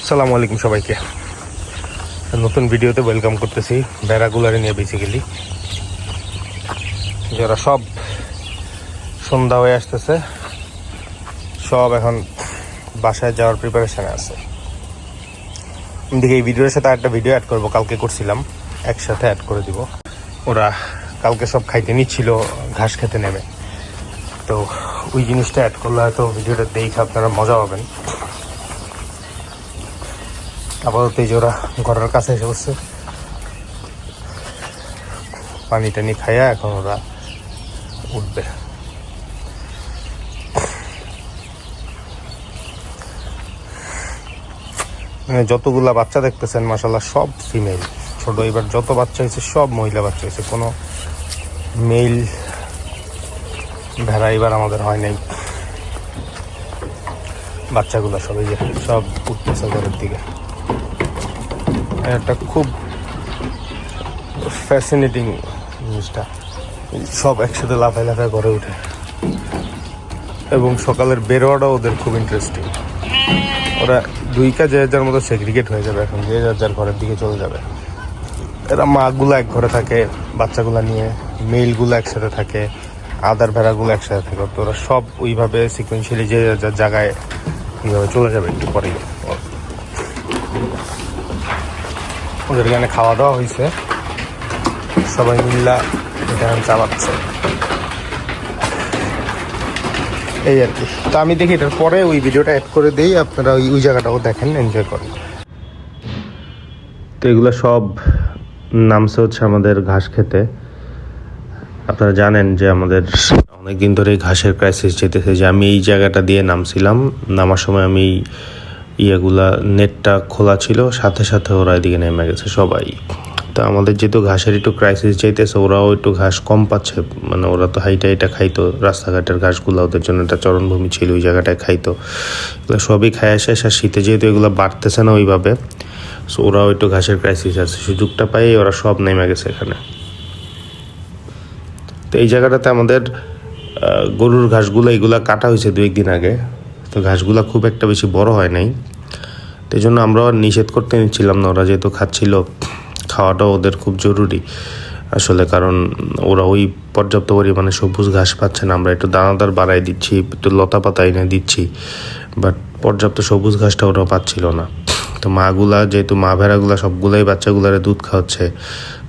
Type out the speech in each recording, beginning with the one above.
আসসালামু আলাইকুম সবাইকে, নতুন ভিডিওতে ওয়েলকাম করতেছি। ভেড়াগুলারে নিয়ে বেসিক্যালি যারা সব সন্ধ্যা হয়ে আসতেছে, সব এখন বাসায় যাওয়ার প্রিপারেশনে আছে। দেখি এই ভিডিওর সাথে একটা ভিডিও অ্যাড করবো, কালকে করছিলাম, একসাথে অ্যাড করে দিব। ওরা কালকে সব খাইতে নিচ্ছিল, ঘাস খেতে নেবে, তো ওই জিনিসটা অ্যাড করলে হয়তো ভিডিওটা দেখে আপনারা মজা পাবেন। আপাতত এই যে ওরা ঘরের কাছে এসে বসছে, পানি টানি খাইয়া এখন ওরা উঠবে। যতগুলা বাচ্চা দেখতেছেন মাশাআল্লাহ সব ফিমেল, ছোট। এবার যত বাচ্চা হয়েছে সব মহিলা বাচ্চা হয়েছে, কোনো মেল ভেড়া এবার আমাদের হয় নাই। বাচ্চাগুলা সব এই যে সব উঠতেছে ঘরের দিকে। একটা খুব ফ্যাসিনেটিং জিনিসটা, সব একসাথে লাফায় লাফায় ঘরে উঠে, এবং সকালের বেরোয়াটাও ওদের খুব ইন্টারেস্টিং। ওরা দুইটা যে যার মতো সেগ্রিগেট হয়ে যাবে, এখন যে যার ঘরের দিকে চলে যাবে। এরা মাগুলো এক ঘরে থাকে, বাচ্চাগুলা নিয়ে, মেলগুলো একসাথে থাকে, আদার ভেড়াগুলো একসাথে থাকে। তো ওরা সব ওইভাবে সিকুয়েন্সিয়ালি যে যার জায়গায় এইভাবে চলে যাবে একটু পরেই। ওদের এখানে খাওয়া দাওয়া হয়েছে, সবাই মিল্লা এটা চালাচ্ছে, এই আর কি। তো আমি দেখি এটার পরে ওই ভিডিওটা অ্যাড করে দিই, আপনারা ওই জায়গাটাও দেখেন, এনজয় করেন। তো এগুলো সব নামছে হচ্ছে আমাদের ঘাস খেতে। আপনারা জানেন যে আমাদের অনেকদিন ধরে ঘাসের ক্রাইসিস যেতেছে, যে আমি এই জায়গাটা দিয়ে নামছিলাম, নামার সময় আমি ইয়েগুলা নেটটা খোলা ছিল, সাথে সাথে ওরা এদিকে নেমে গেছে সবাই। তো আমাদের যেহেতু ঘাসের একটু ক্রাইসিস চাইতেছে, ওরাও একটু ঘাস কম পাচ্ছে, মানে ওরা তো হাইটা খাইতো, রাস্তাঘাটের ঘাসগুলো ওদের জন্য একটা চরণভূমি ছিল, ওই জায়গাটায় খাইতো। এগুলো সবই খায় শেষ, আর শীতে যেহেতু এগুলো বাড়তেছে না ওইভাবে, সো ওরাও একটু ঘাসের ক্রাইসিস আছে। সুযোগটা পাই ওরা সব নেমে গেছে এখানে। তো এই জায়গাটাতে আমাদের গরুর ঘাসগুলো এগুলা কাটা হয়েছে 2-1 দিন আগে, তো ঘাসগুলা খুব একটা বেশি বড় হয় নাই, তো এই জন্য আমরাও নিষেধ করতে নিচ্ছিলাম না। ওরা যেহেতু খাচ্ছিল, খাওয়াটাও ওদের খুব জরুরি আসলে, কারণ ওরা ওই পর্যাপ্ত পরিমাণে সবুজ ঘাস পাচ্ছে না। আমরা একটু দানাদার বাড়াই দিচ্ছি, একটু লতা পাতা এনে দিচ্ছি, বাট পর্যাপ্ত সবুজ ঘাসটা ওরা পাচ্ছিল না। তো মাগুলা যেহেতু মা ভেড়াগুলা সবগুলাই বাচ্চাগুলারে দুধ খাওয়াচ্ছে,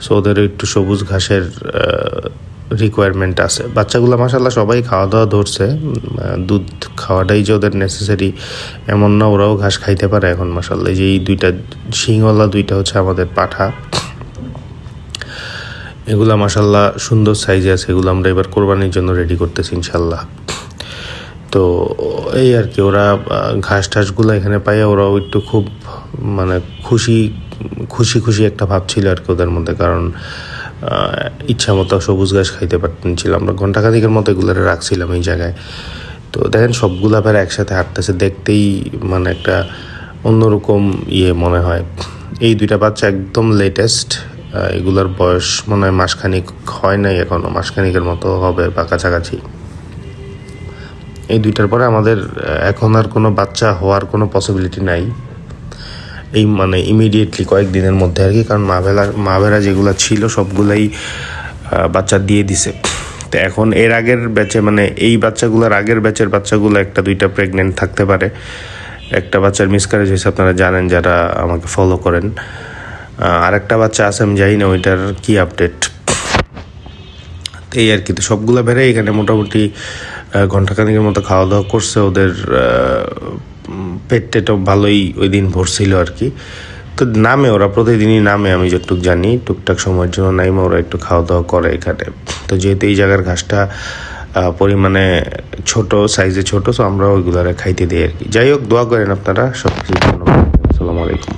সো ওদের একটু সবুজ ঘাসের রিকোয়ারমেন্ট আছে। বাচ্চাগুলো মাশাআল্লাহ সবাই খাওয়া দাওয়া ধরছে, দুধ খাওয়াটাই যে ওদের নেসেসারি এমন না, ওরাও ঘাস খাইতে পারে এখন মাশাআল্লাহ। যে এই দুইটা শিংওয়ালা দুইটা হচ্ছে আমাদের পাঠা, এগুলা মাশাআল্লাহ সুন্দর সাইজে আছে। এগুলো আমরা এবার কোরবানির জন্য রেডি করতেছি ইনশাল্লাহ। তো এই আর কি, ওরা ঘাস টাসগুলো এখানে পাইয়া ওরাও একটু খুব মানে খুশি একটা ভাব ছিল আর কি ওদের মধ্যে, কারণ ইচ্ছা মতো সবুজ ঘাস খাইতে পারতেছিল। আমরা ঘন্টাখানিকের মতো এগুলো রাখছিলাম এই জায়গায়। তো দেখেন সবগুলা ভেড়া একসাথে হাঁটতেছে, দেখতেই মানে একটা অন্যরকম মনে হয়। এই দুইটা বাচ্চা একদম লেটেস্ট, এগুলার বয়স মনে হয় মাসখানিক হয় নাই এখনো, মাসখানিকের মতো হবে বা কাছাকাছি। এই দুইটার পরে আমাদের এখন আর কোনো বাচ্চা হওয়ার কোনো পসিবিলিটি নাই, এই মানে ইমিডিয়েটলি কয়েকদিনের মধ্যে আর কি, কারণ মা ভেড়া যেগুলো ছিল সবগুলাই বাচ্চা দিয়ে দিছে। তো এখন এর আগের ব্যাচে, মানে এই বাচ্চাগুলোর আগের ব্যাচের বাচ্চাগুলো 1-2টা প্রেগনেন্ট থাকতে পারে। একটা বাচ্চার মিসক্যারেজ হয়েছে, আপনারা জানেন যারা আমাকে ফলো করেন। আরেকটা বাচ্চা আছে, আমি জানি না ওইটার কি আপডেট। এই আর কি। তো সবগুলো ভেড়াই এখানে মোটামুটি ঘন্টাখানিকের মতো খাওয়া দাওয়া করছে, ওদের পেট টেটও ভালোই ওই দিন ভরছিল আর কি। তো নামে ওরা প্রতিদিনই নামে, আমি যতটুকু জানি, টুকটাক সময়ের জন্য নাইমে ওরা একটু খাওয়া দাওয়া করে এখানে। তো যেহেতু এই জায়গার ঘাসটা পরিমাণে ছোট, সাইজে ছোট, তো আমরা ওইগুলারে খাইতে দিই আর কি। যাই হোক, দোয়া করেন আপনারা সব কিছু। আসসালামু আলাইকুম।